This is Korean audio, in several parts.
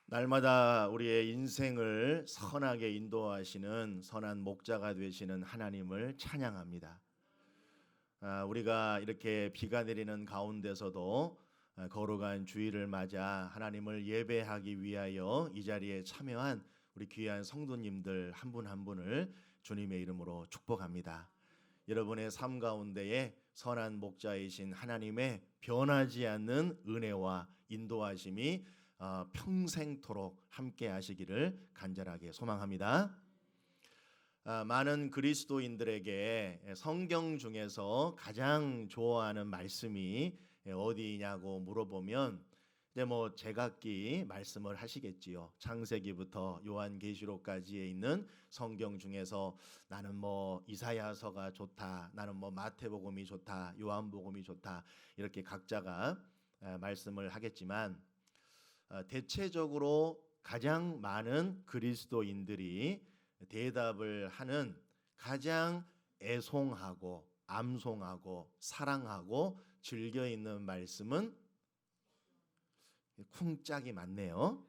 날마다 우리의 인생을 선하게 인도하시는 선한 목자가 되시는 하나님을 찬양합니다. 우리가 이렇게 비가 내리는 가운데서도 거룩한 주일을 맞아 하나님을 예배하기 위하여 이 자리에 참여한 우리 귀한 성도님들 한 분 한 분을 주님의 이름으로 축복합니다. 여러분의 삶 가운데에 선한 목자이신 하나님의 변하지 않는 은혜와 인도하심이 평생토록 함께 하시기를 간절하게 소망합니다. 많은 그리스도인들에게 성경 중에서 가장 좋아하는 말씀이 어디냐고 물어보면 이제 제각기 말씀을 하시겠지요. 창세기부터 요한계시록까지에 있는 성경 중에서 나는 이사야서가 좋다, 나는 마태복음이 좋다, 요한복음이 좋다, 이렇게 각자가 말씀을 하겠지만 대체적으로 가장 많은 그리스도인들이 대답을 하는 가장 애송하고 암송하고 사랑하고 즐겨 있는 말씀은 쿵짝이 많네요.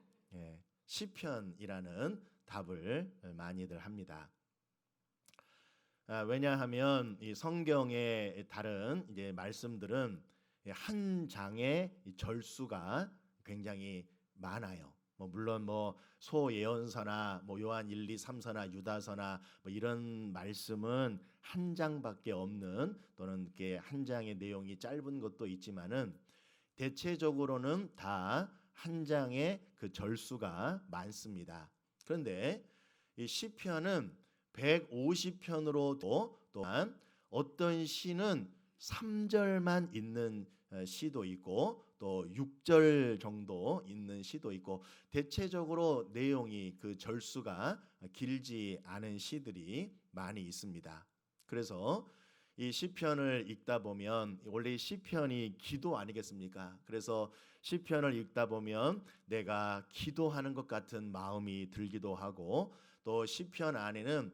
시편이라는 답을 많이들 합니다. 왜냐하면 이 성경의 다른 이제 말씀들은 한 장의 절수가 굉장히 많아요. 물론 소예언서나 요한 1, 2, 3서나 유다서나 이런 말씀은 한 장밖에 없는, 또는 이렇게 한 장의 내용이 짧은 것도 있지만은 대체적으로는 다 한 장의 그 절수가 많습니다. 그런데 이 시편은 150편으로도 또한 어떤 시는 3절만 있는 시도 있고 또 6절 정도 있는 시도 있고, 대체적으로 내용이 그 절수가 길지 않은 시들이 많이 있습니다. 그래서 이 시편을 읽다 보면, 원래 시편이 기도 아니겠습니까? 그래서 시편을 읽다 보면 내가 기도하는 것 같은 마음이 들기도 하고, 또 시편 안에는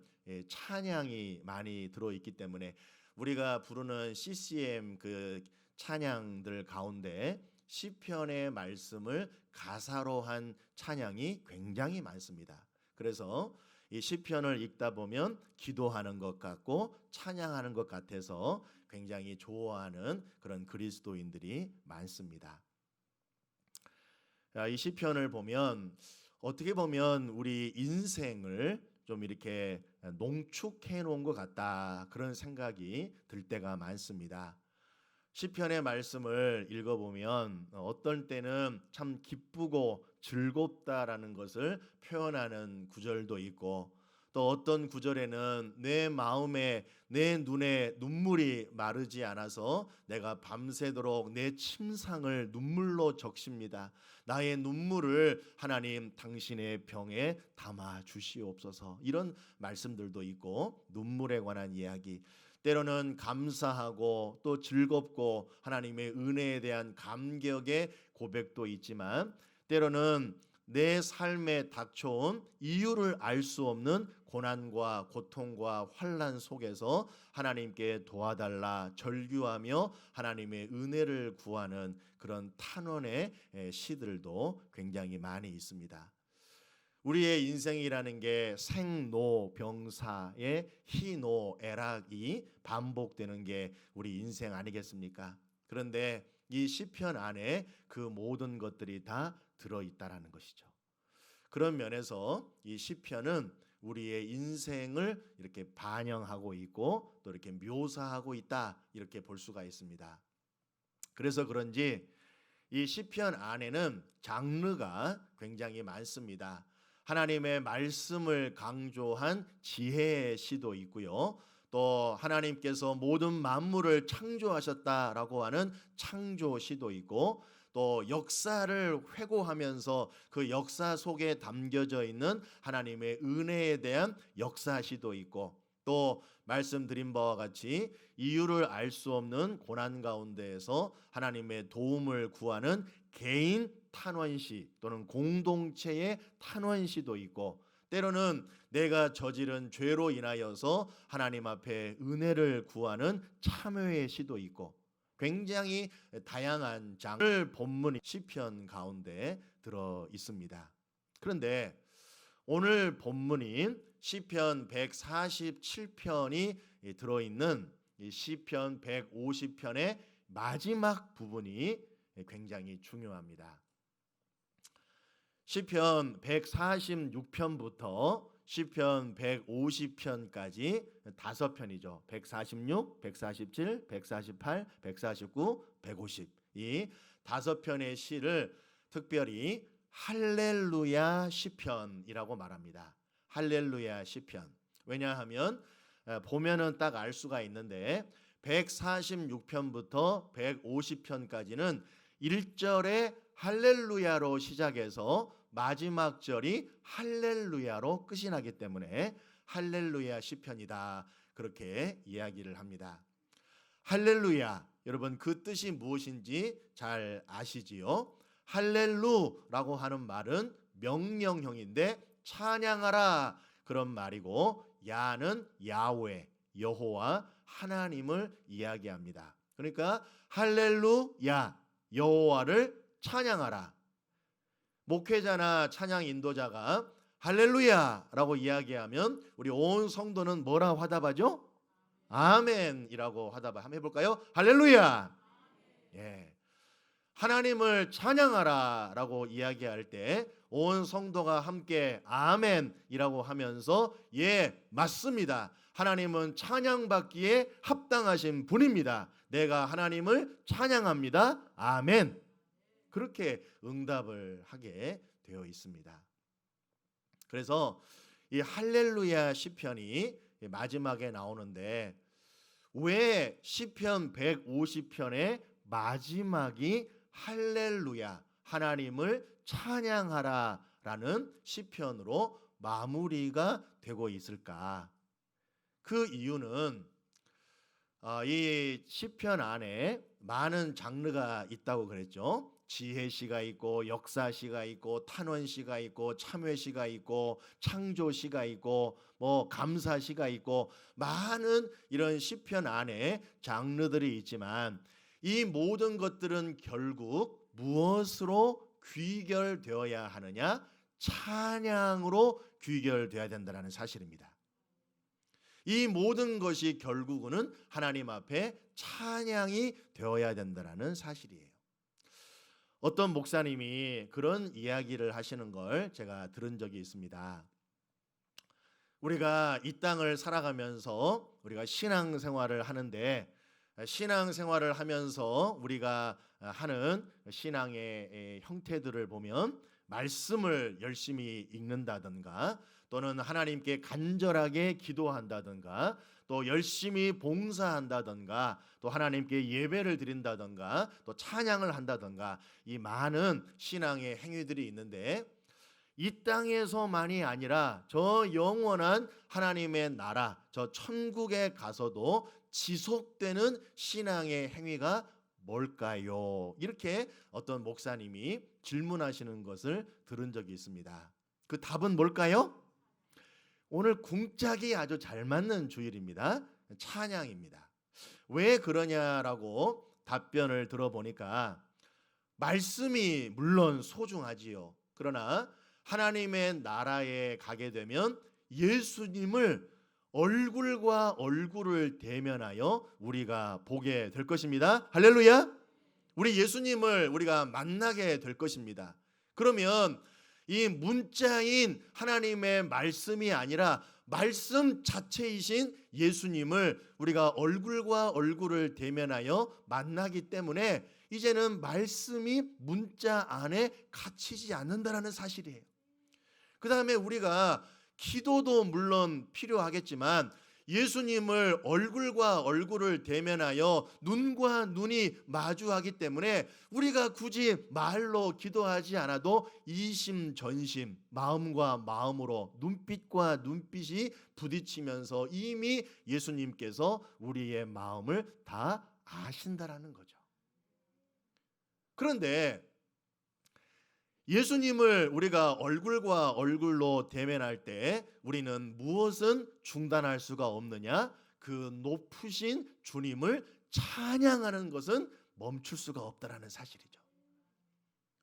찬양이 많이 들어있기 때문에 우리가 부르는 CCM 그 찬양들 가운데 시편의 말씀을 가사로 한 찬양이 굉장히 많습니다. 그래서 이 시편을 읽다 보면 기도하는 것 같고 찬양하는 것 같아서 굉장히 좋아하는 그런 그리스도인들이 많습니다. 이 시편을 보면 어떻게 보면 우리 인생을 좀 이렇게 농축해 놓은 것 같다, 그런 생각이 들 때가 많습니다. 시편의 말씀을 읽어보면 어떤 때는 참 기쁘고 즐겁다라는 것을 표현하는 구절도 있고, 또 어떤 구절에는 내 마음에, 내 눈에 눈물이 마르지 않아서 내가 밤새도록 내 침상을 눈물로 적십니다. 나의 눈물을 하나님 당신의 병에 담아 주시옵소서, 이런 말씀들도 있고, 눈물에 관한 이야기, 때로는 감사하고 또 즐겁고 하나님의 은혜에 대한 감격의 고백도 있지만, 때로는 내 삶에 닥쳐온 이유를 알 수 없는 고난과 고통과 환난 속에서 하나님께 도와달라 절규하며 하나님의 은혜를 구하는 그런 탄원의 시들도 굉장히 많이 있습니다. 우리의 인생이라는 게 생로병사의 희노애락이 반복되는 게 우리 인생 아니겠습니까? 그런데 이 시편 안에 그 모든 것들이 다 들어있다라는 것이죠. 그런 면에서 이 시편은 우리의 인생을 이렇게 반영하고 있고 또 이렇게 묘사하고 있다, 이렇게 볼 수가 있습니다. 그래서 그런지 이 시편 안에는 장르가 굉장히 많습니다. 하나님의 말씀을 강조한 지혜의 시도 있고요. 또 하나님께서 모든 만물을 창조하셨다라고 하는 창조 시도 있고, 또 역사를 회고하면서 그 역사 속에 담겨져 있는 하나님의 은혜에 대한 역사 시도 있고, 또 말씀드린 바와 같이 이유를 알 수 없는 고난 가운데에서 하나님의 도움을 구하는 개인 탄원시 또는 공동체의 탄원시도 있고, 때로는 내가 저지른 죄로 인하여서 하나님 앞에 은혜를 구하는 참회의 시도 있고, 굉장히 다양한 장르 본문이 시편 가운데 들어 있습니다. 그런데 오늘 본문인 시편 147편이 들어있는 이 시편 150편의 마지막 부분이 굉장히 중요합니다. 시편 146편부터 시편 150편까지 5편이죠. 146, 147, 148, 149, 150. 이 5편의 시를 특별히 할렐루야 시편이라고 말합니다. 할렐루야 시편. 왜냐하면 보면은 딱 알 수가 있는데 146편부터 150편까지는 1절에 할렐루야로 시작해서 마지막 절이 할렐루야로 끝이 나기 때문에 할렐루야 시편이다, 그렇게 이야기를 합니다. 할렐루야, 여러분 그 뜻이 무엇인지 잘 아시지요? 할렐루라고 하는 말은 명령형인데 찬양하라 그런 말이고, 야는 야훼, 여호와 하나님을 이야기합니다. 그러니까 할렐루야, 여호와를 찬양하라. 목회자나 찬양 인도자가 할렐루야라고 이야기하면 우리 온 성도는 뭐라 화답하죠? 아멘이라고 화답을 한번 해볼까요? 할렐루야. 예. 하나님을 찬양하라라고 이야기할 때 온 성도가 함께 아멘이라고 하면서 예, 맞습니다. 하나님은 찬양받기에 합당하신 분입니다. 내가 하나님을 찬양합니다. 아멘. 그렇게 응답을 하게 되어 있습니다. 그래서 이 할렐루야 시편이 마지막에 나오는데 왜 시편 150편의 마지막이 할렐루야, 하나님을 찬양하라라는 시편으로 마무리가 되고 있을까? 그 이유는 이 시편 안에 많은 장르가 있다고 그랬죠. 지혜시가 있고 역사시가 있고 탄원시가 있고 참회시가 있고 창조시가 있고 뭐 감사시가 있고 많은 이런 시편 안에 장르들이 있지만 이 모든 것들은 결국 무엇으로 귀결되어야 하느냐? 찬양으로 귀결되어야 된다는 사실입니다. 이 모든 것이 결국은 하나님 앞에 찬양이 되어야 된다는 사실이에요. 어떤 목사님이 그런 이야기를 하시는 걸 제가 들은 적이 있습니다. 우리가 이 땅을 살아가면서 우리가 신앙생활을 하는데, 신앙생활을 하면서 우리가 하는 신앙의 형태들을 보면 말씀을 열심히 읽는다든가 또는 하나님께 간절하게 기도한다든가 또 열심히 봉사한다든가 또 하나님께 예배를 드린다든가 또 찬양을 한다든가 이 많은 신앙의 행위들이 있는데, 이 땅에서만이 아니라 저 영원한 하나님의 나라, 저 천국에 가서도 지속되는 신앙의 행위가 뭘까요? 이렇게 어떤 목사님이 질문하시는 것을 들은 적이 있습니다. 그 답은 뭘까요? 오늘 궁짝이 아주 잘 맞는 주일입니다. 찬양입니다. 왜 그러냐라고 답변을 들어보니까 말씀이 물론 소중하지요. 그러나 하나님의 나라에 가게 되면 예수님을 얼굴과 얼굴을 대면하여 우리가 보게 될 것입니다. 할렐루야. 우리 예수님을 우리가 만나게 될 것입니다. 그러면 이 문자인 하나님의 말씀이 아니라 말씀 자체이신 예수님을 우리가 얼굴과 얼굴을 대면하여 만나기 때문에 이제는 말씀이 문자 안에 갇히지 않는다는 사실이에요. 그 다음에 우리가 기도도 물론 필요하겠지만 예수님을 얼굴과 얼굴을 대면하여 눈과 눈이 마주하기 때문에 우리가 굳이 말로 기도하지 않아도 이심전심 마음과 마음으로 눈빛과 눈빛이 부딪히면서 이미 예수님께서 우리의 마음을 다 아신다라는 거죠. 그런데 예수님을 우리가 얼굴과 얼굴로 대면할 때 우리는 무엇은 중단할 수가 없느냐? 그 높으신 주님을 찬양하는 것은 멈출 수가 없다라는 사실이죠.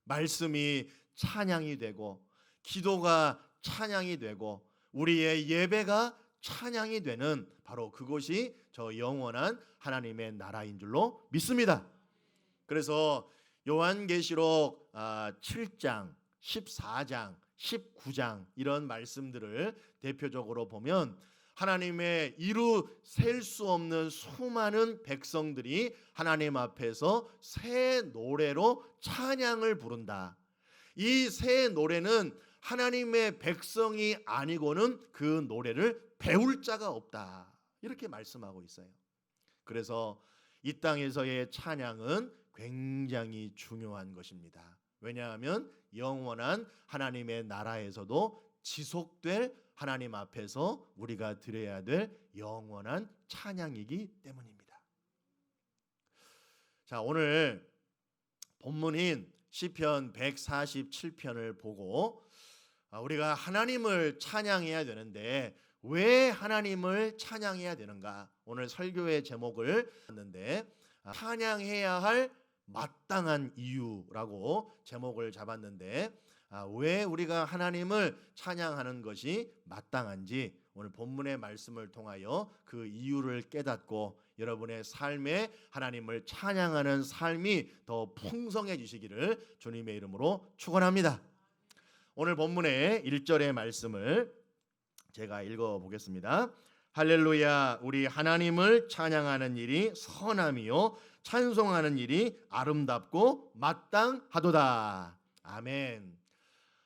말씀이 찬양이 되고 기도가 찬양이 되고 우리의 예배가 찬양이 되는 바로 그것이 저 영원한 하나님의 나라인 줄로 믿습니다. 그래서 요한계시록 7장, 14장, 19장 이런 말씀들을 대표적으로 보면 하나님의 이루 셀 수 없는 수많은 백성들이 하나님 앞에서 새 노래로 찬양을 부른다. 이 새 노래는 하나님의 백성이 아니고는 그 노래를 배울 자가 없다. 이렇게 말씀하고 있어요. 그래서 이 땅에서의 찬양은 굉장히 중요한 것입니다. 왜냐하면 영원한 하나님의 나라에서도 지속될 하나님 앞에서 우리가 드려야 될 영원한 찬양이기 때문입니다. 자, 오늘 본문인 시편 147편을 보고 우리가 하나님을 찬양해야 되는데 왜 하나님을 찬양해야 되는가? 오늘 설교의 제목을 했는데 찬양해야 할 마땅한 이유라고 제목을 잡았는데 왜 우리가 하나님을 찬양하는 것이 마땅한지 오늘 본문의 말씀을 통하여 그 이유를 깨닫고 여러분의 삶에 하나님을 찬양하는 삶이 더 풍성해지시기를 주님의 이름으로 축원합니다. 오늘 본문의 1절의 말씀을 제가 읽어보겠습니다. 할렐루야, 우리 하나님을 찬양하는 일이 선함이요 찬송하는 일이 아름답고 마땅하도다. 아멘.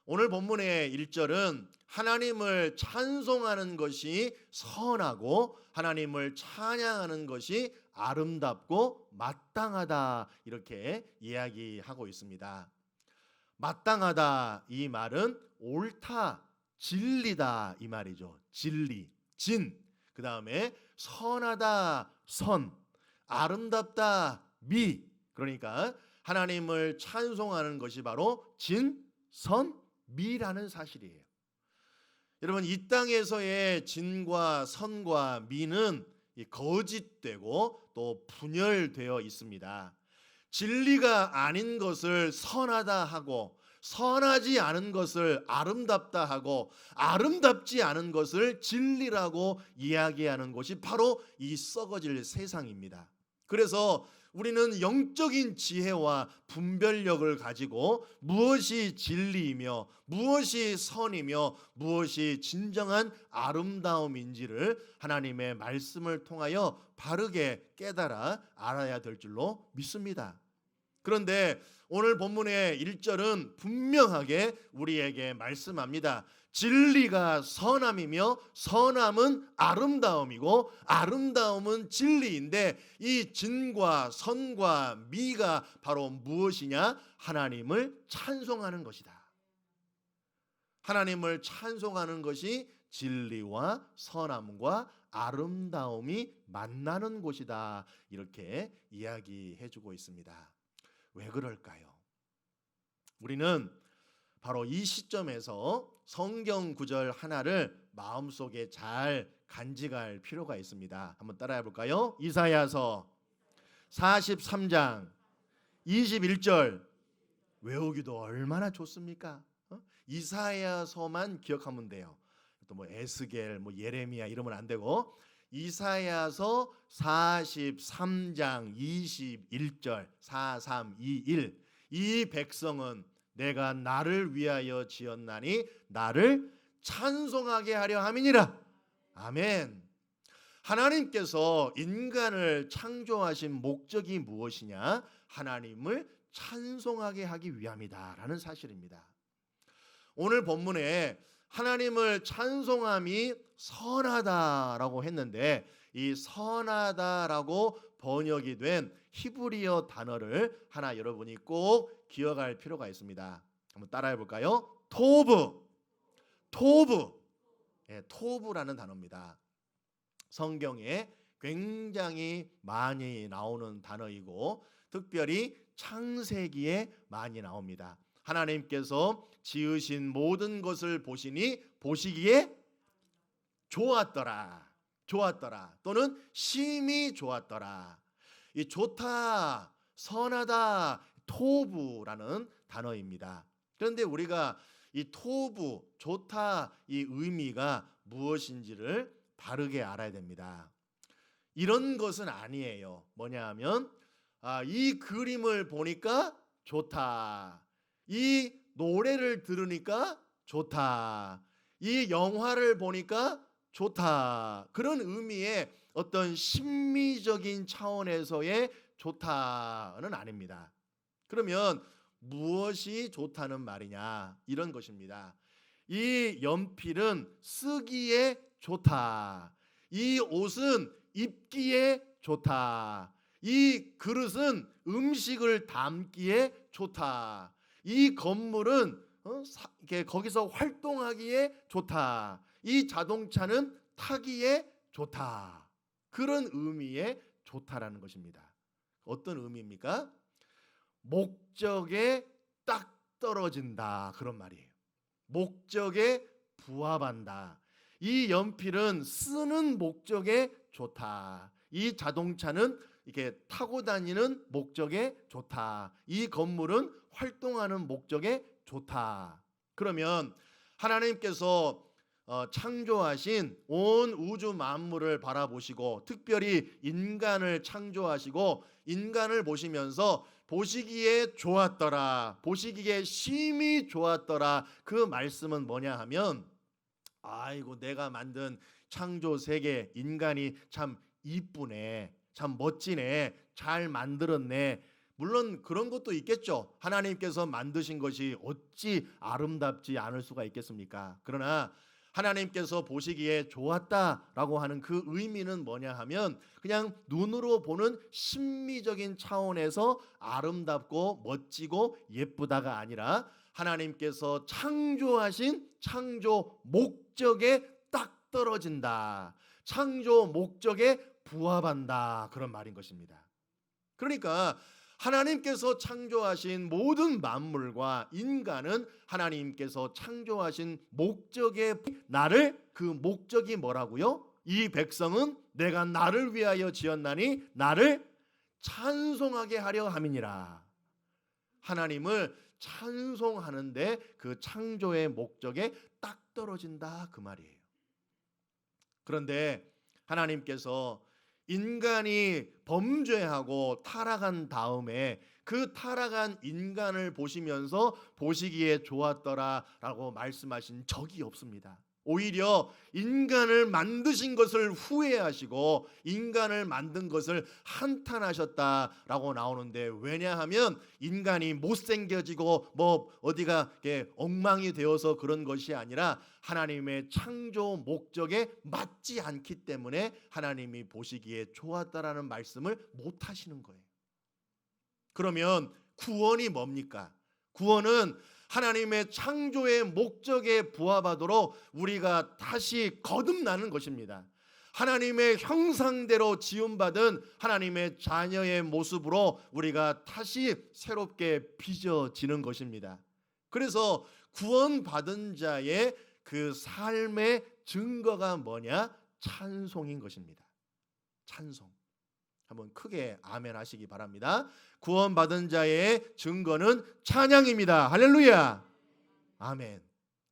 오늘 본문의 1절은 하나님을 찬송하는 것이 선하고 하나님을 찬양하는 것이 아름답고 마땅하다 이렇게 이야기하고 있습니다. 마땅하다 이 말은 옳다, 진리다 이 말이죠. 진리, 진. 그 다음에 선하다, 선. 아름답다, 미. 그러니까 하나님을 찬송하는 것이 바로 진, 선, 미라는 사실이에요. 여러분, 이 땅에서의 진과 선과 미는 거짓되고 또 분열되어 있습니다. 진리가 아닌 것을 선하다 하고 선하지 않은 것을 아름답다 하고 아름답지 않은 것을 진리라고 이야기하는 것이 바로 이 썩어질 세상입니다. 그래서 우리는 영적인 지혜와 분별력을 가지고 무엇이 진리이며 무엇이 선이며 무엇이 진정한 아름다움인지를 하나님의 말씀을 통하여 바르게 깨달아 알아야 될 줄로 믿습니다. 그런데 오늘 본문의 1절은 분명하게 우리에게 말씀합니다. 진리가 선함이며 선함은 아름다움이고 아름다움은 진리인데 이 진과 선과 미가 바로 무엇이냐? 하나님을 찬송하는 것이다. 하나님을 찬송하는 것이 진리와 선함과 아름다움이 만나는 곳이다. 이렇게 이야기해 주고 있습니다. 왜 그럴까요? 우리는 바로 이 시점에서 성경 구절 하나를 마음속에 잘 간직할 필요가 있습니다. 한번 따라해 볼까요? 이사야서 43장 21절 외우기도 얼마나 좋습니까? 이사야서만 기억하면 돼요. 또 뭐 에스겔, 뭐 예레미야 이러면 안 되고 이사야서 43장 21절 4321 이 백성은 내가 나를 위하여 지었나니 나를 찬송하게 하려 함이니라. 아멘. 하나님께서 인간을 창조하신 목적이 무엇이냐? 하나님을 찬송하게 하기 위함이다라는 사실입니다. 오늘 본문에 하나님을 찬송함이 선하다라고 했는데 이 선하다라고 번역이 된 히브리어 단어를 하나 여러분이 꼭 기억할 필요가 있습니다. 한번 따라해 볼까요? 토브. 토브라는 단어입니다. 성경에 굉장히 많이 나오는 단어이고 특별히 창세기에 많이 나옵니다. 하나님께서 지으신 모든 것을 보시니 보시기에 좋았더라 또는 심히 좋았더라. 이 좋다, 선하다, 토부라는 단어입니다. 그런데 우리가 이 토부, 좋다 이 의미가 무엇인지를 바르게 알아야 됩니다. 이런 것은 아니에요. 뭐냐 하면 이 그림을 보니까 좋다. 이 노래를 들으니까 좋다. 이 영화를 보니까 좋다. 그런 의미의 어떤 심미적인 차원에서의 좋다는 아닙니다. 그러면 무엇이 좋다는 말이냐? 이런 것입니다. 이 연필은 쓰기에 좋다. 이 옷은 입기에 좋다. 이 그릇은 음식을 담기에 좋다. 이 건물은 거기서 활동하기에 좋다. 이 자동차는 타기에 좋다. 그런 의미의 좋다라는 것입니다. 어떤 의미입니까? 목적에 딱 떨어진다, 그런 말이에요. 목적에 부합한다. 이 연필은 쓰는 목적에 좋다. 이 자동차는 이렇게 타고 다니는 목적에 좋다. 이 건물은 활동하는 목적에 좋다. 그러면 하나님께서 창조하신 온 우주 만물을 바라보시고 특별히 인간을 창조하시고 인간을 보시면서 보시기에 좋았더라, 보시기에 심히 좋았더라. 그 말씀은 뭐냐 하면 아이고 내가 만든 창조 세계 인간이 참 이쁘네, 참 멋지네, 잘 만들었네. 물론 그런 것도 있겠죠. 하나님께서 만드신 것이 어찌 아름답지 않을 수가 있겠습니까? 그러나 하나님께서 보시기에 좋았다라고 하는 그 의미는 뭐냐 하면 그냥 눈으로 보는 심미적인 차원에서 아름답고 멋지고 예쁘다가 아니라 하나님께서 창조하신 창조 목적에 딱 떨어진다. 창조 목적에 부합한다. 그런 말인 것입니다. 그러니까 하나님께서 창조하신 모든 만물과 인간은 하나님께서 창조하신 목적에 나를, 그 목적이 뭐라고요? 이 백성은 내가 나를 위하여 지었나니 나를 찬송하게 하려 함이니라. 하나님을 찬송하는데 그 창조의 목적에 딱 떨어진다, 그 말이에요. 그런데 하나님께서 인간이 범죄하고 타락한 다음에 그 타락한 인간을 보시면서 보시기에 좋았더라라고 말씀하신 적이 없습니다. 오히려 인간을 만드신 것을 후회하시고 인간을 만든 것을 한탄하셨다라고 나오는데, 왜냐하면 인간이 못생겨지고 뭐 어디가 엉망이 되어서 그런 것이 아니라 하나님의 창조 목적에 맞지 않기 때문에 하나님이 보시기에 좋았다라는 말씀을 못 하시는 거예요. 그러면 구원이 뭡니까? 구원은 하나님의 창조의 목적에 부합하도록 우리가 다시 거듭나는 것입니다. 하나님의 형상대로 지음받은 하나님의 자녀의 모습으로 우리가 다시 새롭게 빚어지는 것입니다. 그래서 구원받은 자의 그 삶의 증거가 뭐냐? 찬송인 것입니다. 찬송. 한번 크게 아멘 하시기 바랍니다. 구원받은 자의 증거는 찬양입니다. 할렐루야. 아멘.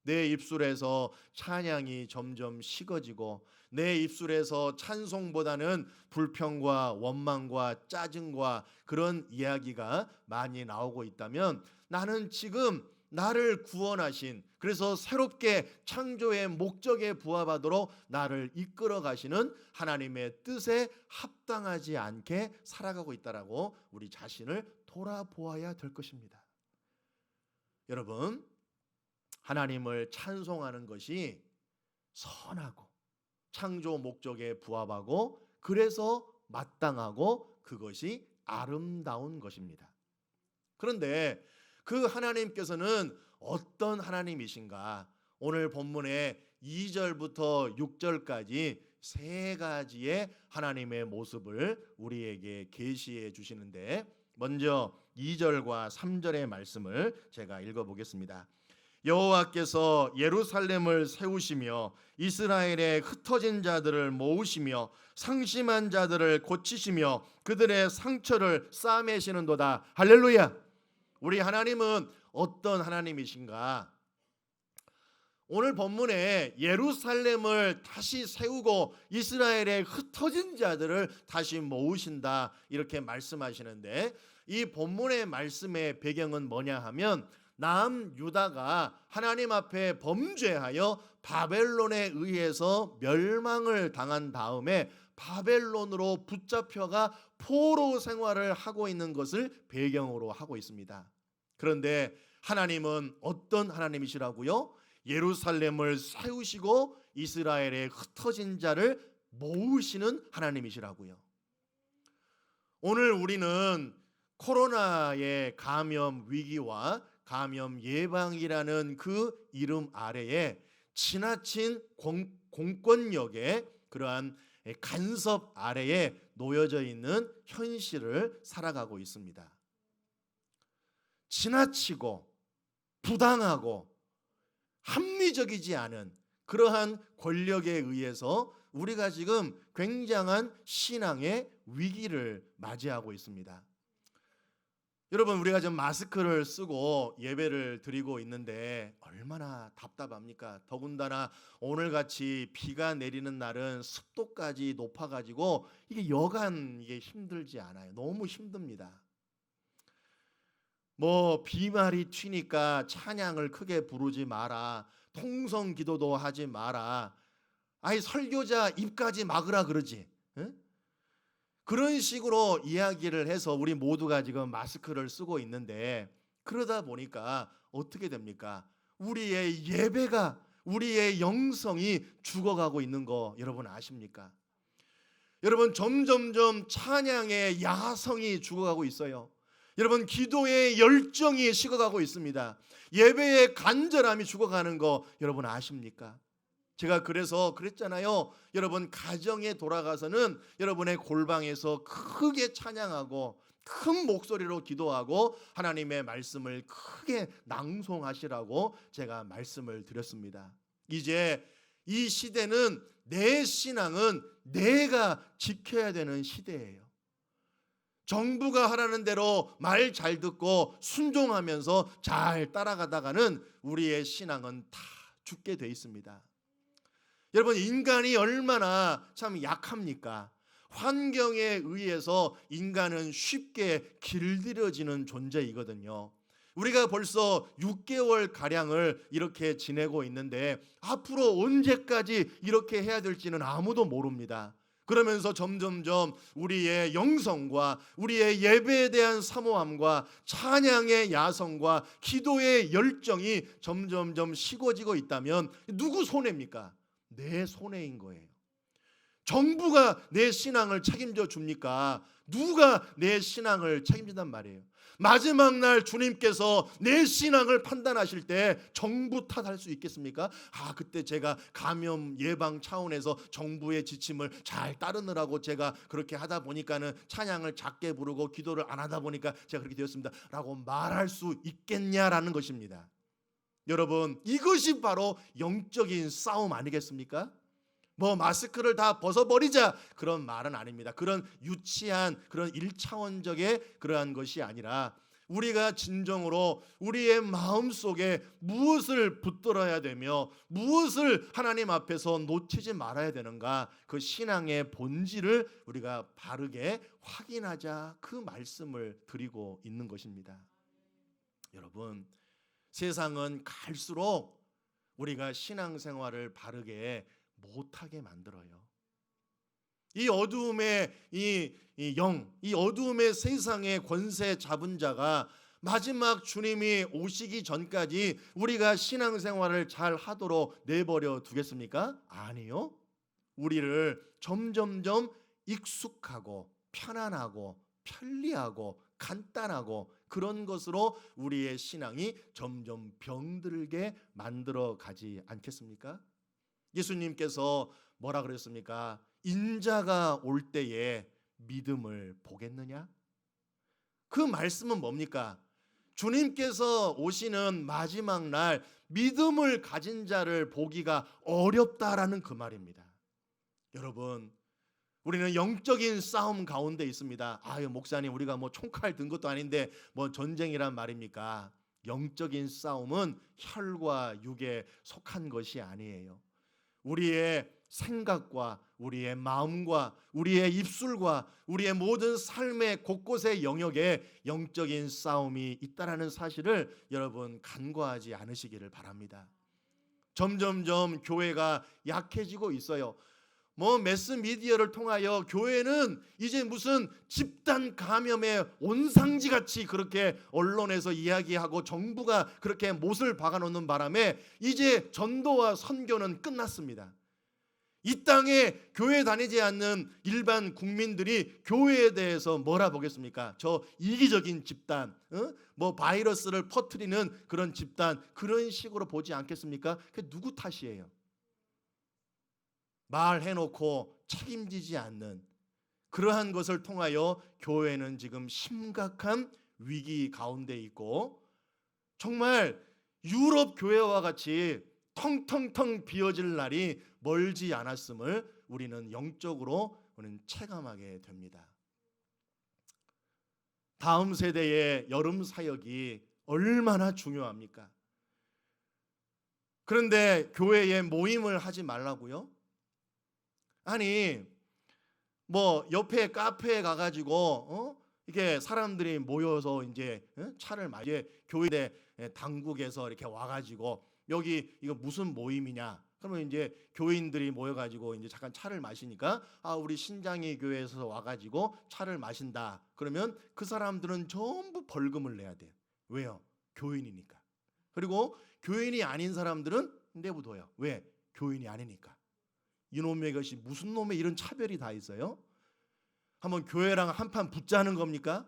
내 입술에서 찬양이 점점 식어지고 내 입술에서 찬송보다는 불평과 원망과 짜증과 그런 이야기가 많이 나오고 있다면, 나는 지금 나를 구원하신, 그래서 새롭게 창조의 목적에 부합하도록 나를 이끌어 가시는 하나님의 뜻에 합당하지 않게 살아가고 있다라고 우리 자신을 돌아보아야 될 것입니다. 여러분, 하나님을 찬송하는 것이 선하고 창조 목적에 부합하고 그래서 마땅하고 그것이 아름다운 것입니다. 그런데 그 하나님께서는 어떤 하나님이신가? 오늘 본문의 2절부터 6절까지 세 가지의 하나님의 모습을 우리에게 계시해 주시는데, 먼저 2절과 3절의 말씀을 제가 읽어보겠습니다. 여호와께서 예루살렘을 세우시며 이스라엘의 흩어진 자들을 모으시며 상심한 자들을 고치시며 그들의 상처를 싸매시는도다. 할렐루야. 우리 하나님은 어떤 하나님이신가? 오늘 본문에 예루살렘을 다시 세우고 이스라엘의 흩어진 자들을 다시 모으신다 이렇게 말씀하시는데, 이 본문의 말씀의 배경은 뭐냐 하면 남유다가 하나님 앞에 범죄하여 바벨론에 의해서 멸망을 당한 다음에 바벨론으로 붙잡혀가 포로 생활을 하고 있는 것을 배경으로 하고 있습니다. 그런데 하나님은 어떤 하나님이시라고요? 예루살렘을 세우시고 이스라엘의 흩어진 자를 모으시는 하나님이시라고요. 오늘 우리는 코로나의 감염 위기와 감염 예방이라는 그 이름 아래에 지나친 공권력의 그러한 간섭 아래에 놓여져 있는 현실을 살아가고 있습니다. 지나치고 부당하고 합리적이지 않은 그러한 권력에 의해서 우리가 지금 굉장한 신앙의 위기를 맞이하고 있습니다. 여러분, 우리가 지금 마스크를 쓰고 예배를 드리고 있는데 얼마나 답답합니까? 더군다나 오늘같이 비가 내리는 날은 습도까지 높아가지고 이게 여간 이게 힘들지 않아요. 너무 힘듭니다. 뭐 비말이 튀니까 찬양을 크게 부르지 마라, 통성 기도도 하지 마라, 아니 설교자 입까지 막으라 그러지. 응? 그런 식으로 이야기를 해서 우리 모두가 지금 마스크를 쓰고 있는데, 그러다 보니까 어떻게 됩니까? 우리의 예배가, 우리의 영성이 죽어가고 있는 거 여러분 아십니까? 여러분, 점점점 찬양의 야성이 죽어가고 있어요. 여러분, 기도의 열정이 식어가고 있습니다. 예배의 간절함이 죽어가는 거 여러분 아십니까? 제가 그래서 그랬잖아요. 여러분, 가정에 돌아가서는 여러분의 골방에서 크게 찬양하고 큰 목소리로 기도하고 하나님의 말씀을 크게 낭송하시라고 제가 말씀을 드렸습니다. 이제 이 시대는, 내 신앙은 내가 지켜야 되는 시대예요. 정부가 하라는 대로 말 잘 듣고 순종하면서 잘 따라가다가는 우리의 신앙은 다 죽게 돼 있습니다. 여러분, 인간이 얼마나 참 약합니까? 환경에 의해서 인간은 쉽게 길들여지는 존재이거든요. 우리가 벌써 6개월 가량을 이렇게 지내고 있는데 앞으로 언제까지 이렇게 해야 될지는 아무도 모릅니다. 그러면서 점점점 우리의 영성과 우리의 예배에 대한 사모함과 찬양의 야성과 기도의 열정이 점점점 식어지고 있다면 누구 손해입니까? 내 손해인 거예요. 정부가 내 신앙을 책임져 줍니까? 누가 내 신앙을 책임진단 말이에요. 마지막 날 주님께서 내 신앙을 판단하실 때 정부 탓할 수 있겠습니까? 그때 제가 감염 예방 차원에서 정부의 지침을 잘 따르느라고 제가 그렇게 하다 보니까는 찬양을 작게 부르고 기도를 안 하다 보니까 제가 그렇게 되었습니다 라고 말할 수 있겠냐라는 것입니다. 여러분, 이것이 바로 영적인 싸움 아니겠습니까? 뭐 마스크를 다 벗어버리자 그런 말은 아닙니다. 그런 유치한 그런 1차원적의 그러한 것이 아니라 우리가 진정으로 우리의 마음속에 무엇을 붙들어야 되며 무엇을 하나님 앞에서 놓치지 말아야 되는가, 그 신앙의 본질을 우리가 바르게 확인하자, 그 말씀을 드리고 있는 것입니다. 여러분, 세상은 갈수록 우리가 신앙생활을 바르게 못하게 만들어요. 이 어두움의 이 어두움의 세상의 권세 잡은 자가 마지막 주님이 오시기 전까지 우리가 신앙생활을 잘 하도록 내버려 두겠습니까? 아니요. 우리를 점점점 익숙하고 편안하고 편리하고 간단하고 그런 것으로 우리의 신앙이 점점 병들게 만들어 가지 않겠습니까? 예수님께서 뭐라 그랬습니까? 인자가 올 때에 믿음을 보겠느냐? 그 말씀은 뭡니까? 주님께서 오시는 마지막 날 믿음을 가진 자를 보기가 어렵다라는 그 말입니다. 여러분, 우리는 영적인 싸움 가운데 있습니다. 목사님, 우리가 뭐 총칼 든 것도 아닌데 뭐 전쟁이란 말입니까? 영적인 싸움은 혈과 육에 속한 것이 아니에요. 우리의 생각과 우리의 마음과 우리의 입술과 우리의 모든 삶의 곳곳의 영역에 영적인 싸움이 있다라는 사실을 여러분 간과하지 않으시기를 바랍니다. 점점점 교회가 약해지고 있어요. 매스미디어를 통하여 교회는 이제 무슨 집단 감염의 온상지같이 그렇게 언론에서 이야기하고 정부가 그렇게 못을 박아놓는 바람에 이제 전도와 선교는 끝났습니다. 이 땅에 교회 다니지 않는 일반 국민들이 교회에 대해서 뭐라 보겠습니까? 저 이기적인 집단, 바이러스를 퍼뜨리는 그런 집단, 그런 식으로 보지 않겠습니까? 그게 누구 탓이에요? 말해놓고 책임지지 않는 그러한 것을 통하여 교회는 지금 심각한 위기 가운데 있고, 정말 유럽 교회와 같이 텅텅텅 비어질 날이 멀지 않았음을 우리는 영적으로 체감하게 됩니다. 다음 세대의 여름 사역이 얼마나 중요합니까? 그런데 교회에 모임을 하지 말라고요? 아니 옆에 카페에 가가지고 이게 사람들이 모여서 이제 차를 마시 교회 당국에서 이렇게 와가지고 여기 이거 무슨 모임이냐? 그러면 이제 교인들이 모여가지고 이제 잠깐 차를 마시니까 우리 신장이 교회에서 와가지고 차를 마신다. 그러면 그 사람들은 전부 벌금을 내야 돼요. 왜요? 교인이니까. 그리고 교인이 아닌 사람들은 내버려둬요. 왜? 교인이 아니니까. 이놈의 것이 무슨 놈의 이런 차별이 다 있어요? 한번 교회랑 한판 붙자는 겁니까?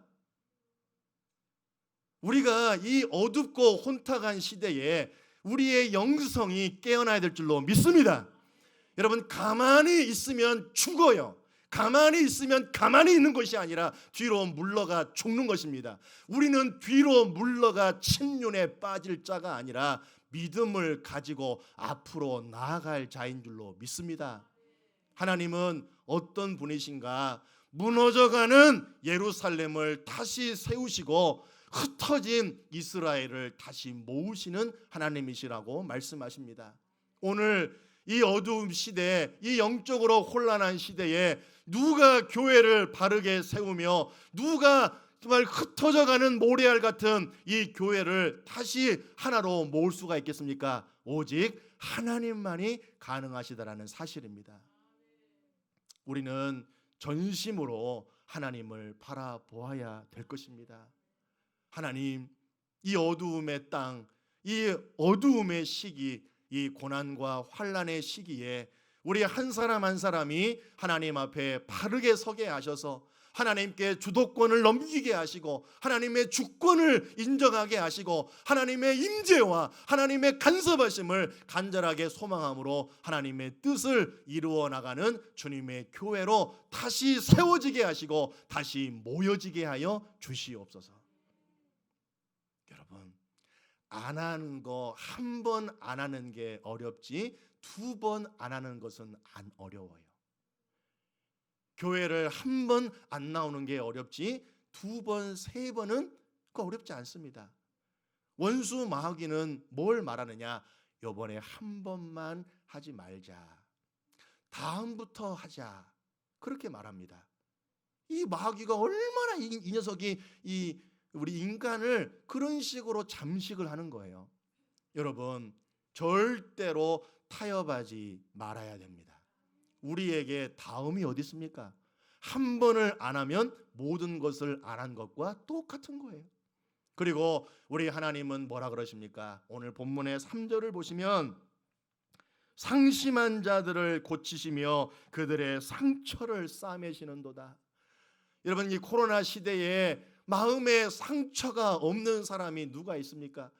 우리가 이 어둡고 혼탁한 시대에 우리의 영성이 깨어나야 될 줄로 믿습니다. 여러분, 가만히 있으면 죽어요. 가만히 있으면 가만히 있는 것이 아니라 뒤로 물러가 죽는 것입니다. 우리는 뒤로 물러가 침륜에 빠질 자가 아니라 믿음을 가지고 앞으로 나아갈 자인 줄로 믿습니다. 하나님은 어떤 분이신가? 무너져가는 예루살렘을 다시 세우시고 흩어진 이스라엘을 다시 모으시는 하나님이시라고 말씀하십니다. 오늘 이 어두운 시대에, 이 영적으로 혼란한 시대에 누가 교회를 바르게 세우며 누가 정말 흩어져가는 모래알 같은 이 교회를 다시 하나로 모을 수가 있겠습니까? 오직 하나님만이 가능하시다라는 사실입니다. 우리는 전심으로 하나님을 바라보아야 될 것입니다. 하나님, 이 어두움의 땅, 이 어두움의 시기, 이 고난과 환난의 시기에 우리 한 사람 한 사람이 하나님 앞에 바르게 서게 하셔서 하나님께 주도권을 넘기게 하시고 하나님의 주권을 인정하게 하시고 하나님의 임재와 하나님의 간섭하심을 간절하게 소망함으로 하나님의 뜻을 이루어 나가는 주님의 교회로 다시 세워지게 하시고 다시 모여지게 하여 주시옵소서. 여러분, 안 하는 거 한 번 안 하는 게 어렵지 두 번 안 하는 것은 안 어려워요. 교회를 한 번 안 나오는 게 어렵지 두 번, 세 번은 어렵지 않습니다. 원수 마귀는 뭘 말하느냐? 이번에 한 번만 하지 말자. 다음부터 하자. 그렇게 말합니다. 이 마귀가 얼마나 이 녀석이 우리 인간을 그런 식으로 잠식을 하는 거예요. 여러분, 절대로 타협하지 말아야 됩니다. 우리에게 다음이 어디 있습니까? 한 번을 안 하면 모든 것을 안 한 것과 똑같은 거예요. 그리고 우리 하나님은 뭐라 그러십니까? 오늘 본문의 3절을 보시면 상심한 자들을 고치시며 그들의 상처를 싸매시는도다. 여러분, 이 코로나 시대에 마음에 상처가 없는 사람이 누가 있습니까?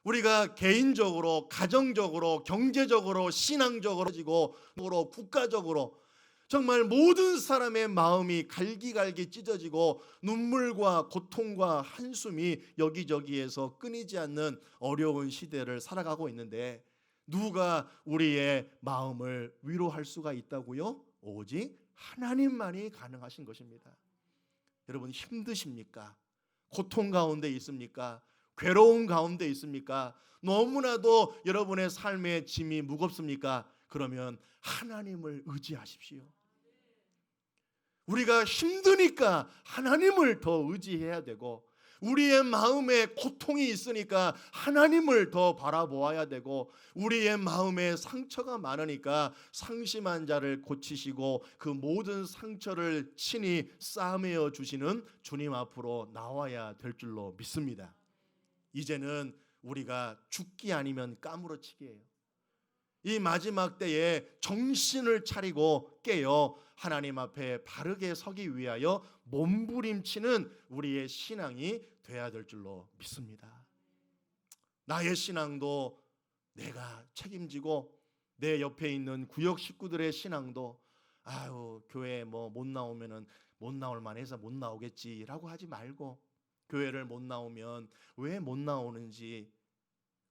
우리가 개인적으로, 가정적으로, 경제적으로, 신앙적으로, 국가적으로 정말 모든 사람의 마음이 갈기갈기 찢어지고 눈물과 고통과 한숨이 여기저기에서 끊이지 않는 어려운 시대를 살아가고 있는데 누가 우리의 마음을 위로할 수가 있다고요? 오직 하나님만이 가능하신 것입니다. 여러분, 힘드십니까? 고통 가운데 있습니까? 괴로운 가운데 있습니까? 너무나도 여러분의 삶의 짐이 무겁습니까? 그러면 하나님을 의지하십시오. 우리가 힘드니까 하나님을 더 의지해야 되고, 우리의 마음에 고통이 있으니까 하나님을 더 바라보아야 되고, 우리의 마음에 상처가 많으니까 상심한 자를 고치시고 그 모든 상처를 친히 싸매어 주시는 주님 앞으로 나와야 될 줄로 믿습니다. 이제는 우리가 죽기 아니면 까무러치기예요. 이 마지막 때에 정신을 차리고 깨어 하나님 앞에 바르게 서기 위하여 몸부림치는 우리의 신앙이 돼야 될 줄로 믿습니다. 나의 신앙도 내가 책임지고, 내 옆에 있는 구역 식구들의 신앙도 교회에 못 나오면은 못 나올 만해서 못 나오겠지라고 하지 말고, 교회를 못 나오면 왜 못 나오는지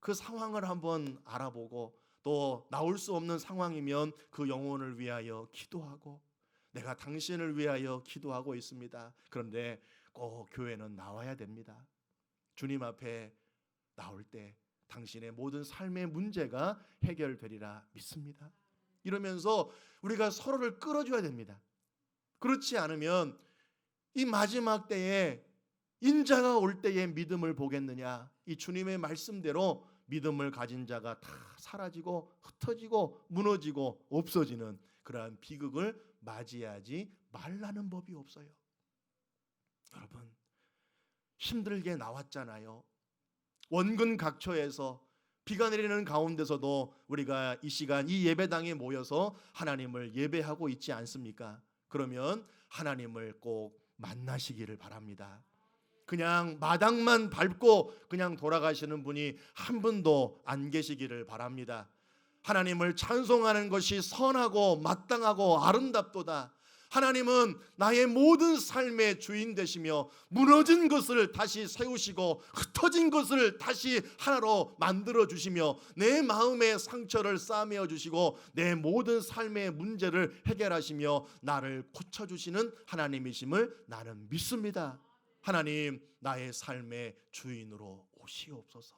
그 상황을 한번 알아보고, 또 나올 수 없는 상황이면 그 영혼을 위하여 기도하고, 내가 당신을 위하여 기도하고 있습니다. 그런데 꼭 교회는 나와야 됩니다. 주님 앞에 나올 때 당신의 모든 삶의 문제가 해결되리라 믿습니다. 이러면서 우리가 서로를 끌어줘야 됩니다. 그렇지 않으면 이 마지막 때에 인자가 올 때에 믿음을 보겠느냐, 이 주님의 말씀대로 믿음을 가진 자가 다 사라지고 흩어지고 무너지고 없어지는 그러한 비극을 맞이하지 말라는 법이 없어요. 여러분, 힘들게 나왔잖아요. 원근 각처에서 비가 내리는 가운데서도 우리가 이 시간 이 예배당에 모여서 하나님을 예배하고 있지 않습니까? 그러면 하나님을 꼭 만나시기를 바랍니다. 그냥 마당만 밟고 그냥 돌아가시는 분이 한 분도 안 계시기를 바랍니다. 하나님을 찬송하는 것이 선하고 마땅하고 아름답도다. 하나님은 나의 모든 삶의 주인 되시며 무너진 것을 다시 세우시고 흩어진 것을 다시 하나로 만들어 주시며 내 마음의 상처를 싸매어 주시고 내 모든 삶의 문제를 해결하시며 나를 고쳐주시는 하나님이심을 나는 믿습니다. 하나님, 나의 삶의 주인으로 오시옵소서.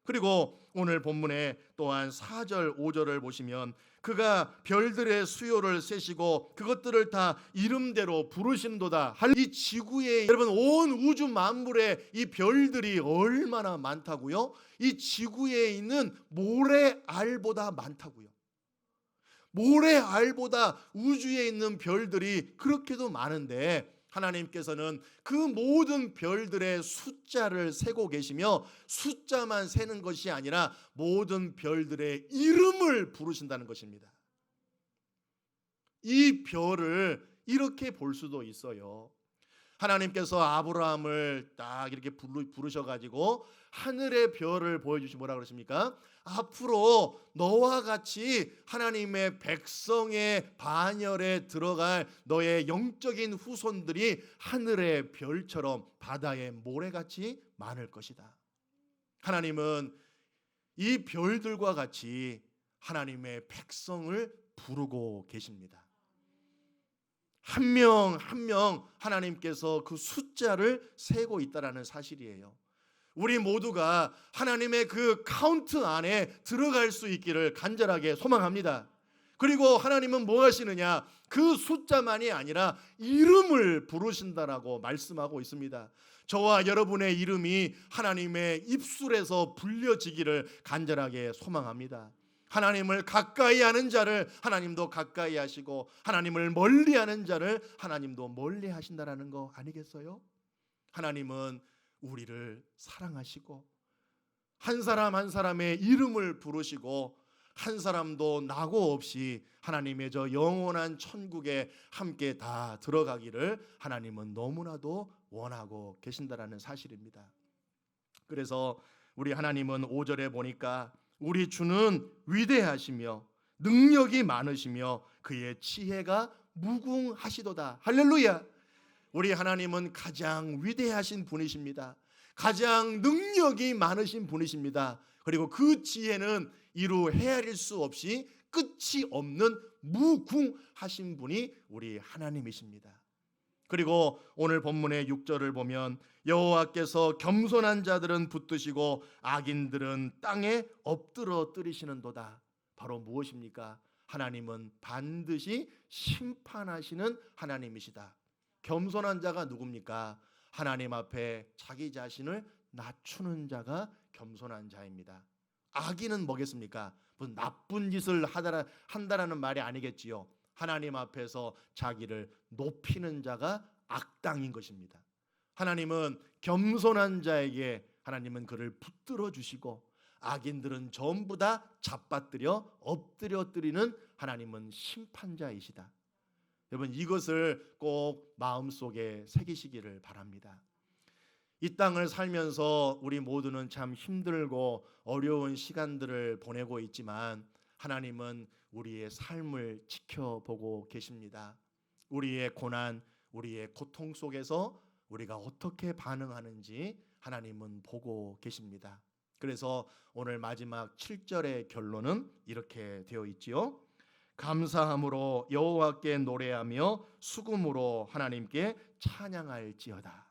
그리고 오늘 본문에 또한 4절 5절을 보시면 그가 별들의 수요를 세시고 그것들을 다 이름대로 부르신도다. 이 지구에 여러분 온 우주 만물에 이 별들이 얼마나 많다고요? 이 지구에 있는 모래알보다 많다고요. 모래알보다 우주에 있는 별들이 그렇게도 많은데 하나님께서는 그 모든 별들의 숫자를 세고 계시며 숫자만 세는 것이 아니라 모든 별들의 이름을 부르신다는 것입니다. 이 별을 이렇게 볼 수도 있어요. 하나님께서 아브라함을 딱 이렇게 부르셔가지고 하늘의 별을 보여주시고 뭐라 그러십니까? 앞으로 너와 같이 하나님의 백성의 반열에 들어갈 너의 영적인 후손들이 하늘의 별처럼 바다의 모래같이 많을 것이다. 하나님은 이 별들과 같이 하나님의 백성을 부르고 계십니다. 한 명 한 명 하나님께서 그 숫자를 세고 있다는 사실이에요. 우리 모두가 하나님의 그 카운트 안에 들어갈 수 있기를 간절하게 소망합니다. 그리고 하나님은 뭐 하시느냐? 그 숫자만이 아니라 이름을 부르신다라고 말씀하고 있습니다. 저와 여러분의 이름이 하나님의 입술에서 불려지기를 간절하게 소망합니다. 하나님을 가까이 하는 자를 하나님도 가까이 하시고 하나님을 멀리 하는 자를 하나님도 멀리 하신다라는 거 아니겠어요? 하나님은 우리를 사랑하시고 한 사람 한 사람의 이름을 부르시고 한 사람도 낙오 없이 하나님의 저 영원한 천국에 함께 다 들어가기를 하나님은 너무나도 원하고 계신다라는 사실입니다. 그래서 우리 하나님은 5절에 보니까 우리 주는 위대하시며 능력이 많으시며 그의 지혜가 무궁하시도다. 할렐루야. 우리 하나님은 가장 위대하신 분이십니다. 가장 능력이 많으신 분이십니다. 그리고 그 지혜는 이루 헤아릴 수 없이 끝이 없는 무궁하신 분이 우리 하나님이십니다. 그리고 오늘 본문의 6절을 보면 여호와께서 겸손한 자들은 붙드시고 악인들은 땅에 엎드러 뜨리시는도다. 바로 무엇입니까? 하나님은 반드시 심판하시는 하나님이시다. 겸손한 자가 누굽니까? 하나님 앞에 자기 자신을 낮추는 자가 겸손한 자입니다. 악인은 뭐겠습니까? 무슨 나쁜 짓을 한다라는 말이 아니겠지요. 하나님 앞에서 자기를 높이는 자가 악당인 것입니다. 하나님은 겸손한 자에게 하나님은 그를 붙들어 주시고, 악인들은 전부 다 잡아뜨려 엎드려 뜨리는 하나님은 심판자이시다. 여러분, 이것을 꼭 마음속에 새기시기를 바랍니다. 이 땅을 살면서 우리 모두는 참 힘들고 어려운 시간들을 보내고 있지만 하나님은 우리의 삶을 지켜보고 계십니다. 우리의 고난, 우리의 고통 속에서 우리가 어떻게 반응하는지 하나님은 보고 계십니다. 그래서 오늘 마지막 7절의 결론은 이렇게 되어 있지요. 감사함으로 여호와께 노래하며 수금으로 하나님께 찬양할지어다.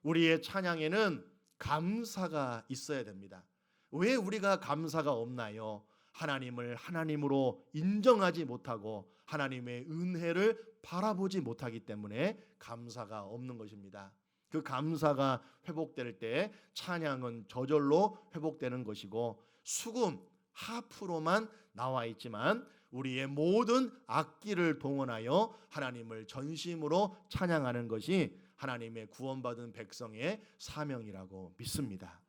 우리의 찬양에는 감사가 있어야 됩니다. 왜 우리가 감사가 없나요? 하나님을 하나님으로 인정하지 못하고 하나님의 은혜를 바라보지 못하기 때문에 감사가 없는 것입니다. 그 감사가 회복될 때 찬양은 저절로 회복되는 것이고, 수금, 하프로만 나와 있지만 우리의 모든 악기를 동원하여 하나님을 전심으로 찬양하는 것이 하나님의 구원받은 백성의 사명이라고 믿습니다.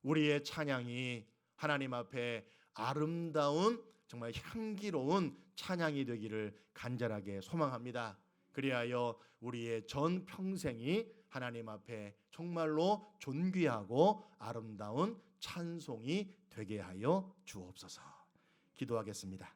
우리의 찬양이 하나님 앞에 아름다운, 정말 향기로운 찬양이 되기를 간절하게 소망합니다. 그리하여 우리의 전 평생이 하나님 앞에 정말로 존귀하고 아름다운 찬송이 되게 하여 주옵소서. 기도하겠습니다.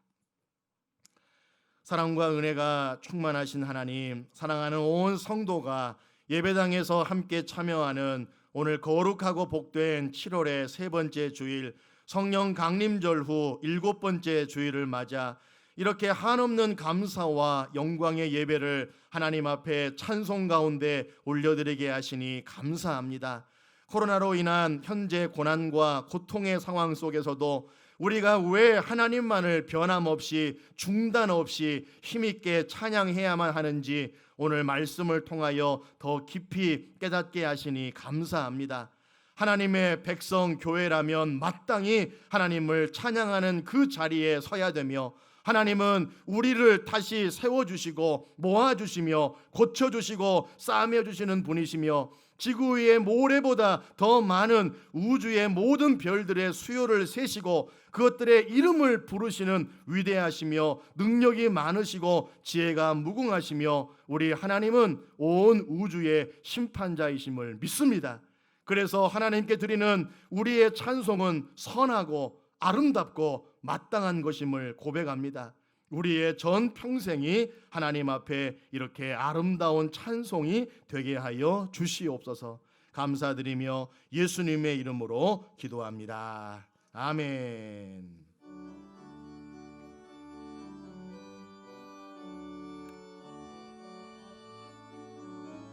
사랑과 은혜가 충만하신 하나님, 사랑하는 온 성도가 예배당에서 함께 참여하는 오늘 거룩하고 복된 7월의 세 번째 주일, 성령 강림절 후 7번째 주일을 맞아 이렇게 한없는 감사와 영광의 예배를 하나님 앞에 찬송 가운데 올려드리게 하시니 감사합니다. 코로나로 인한 현재 고난과 고통의 상황 속에서도 우리가 왜 하나님만을 변함없이 중단 없이 힘있게 찬양해야만 하는지 오늘 말씀을 통하여 더 깊이 깨닫게 하시니 감사합니다. 하나님의 백성 교회라면 마땅히 하나님을 찬양하는 그 자리에 서야 되며, 하나님은 우리를 다시 세워주시고 모아주시며 고쳐주시고 싸매주시는 분이시며, 지구 위의 모래보다 더 많은 우주의 모든 별들의 수요를 세시고 그것들의 이름을 부르시는 위대하시며 능력이 많으시고 지혜가 무궁하시며, 우리 하나님은 온 우주의 심판자이심을 믿습니다. 그래서 하나님께 드리는 우리의 찬송은 선하고 아름답고 마땅한 것임을 고백합니다. 우리의 전 평생이 하나님 앞에 이렇게 아름다운 찬송이 되게 하여 주시옵소서. 감사드리며 예수님의 이름으로 기도합니다. 아멘.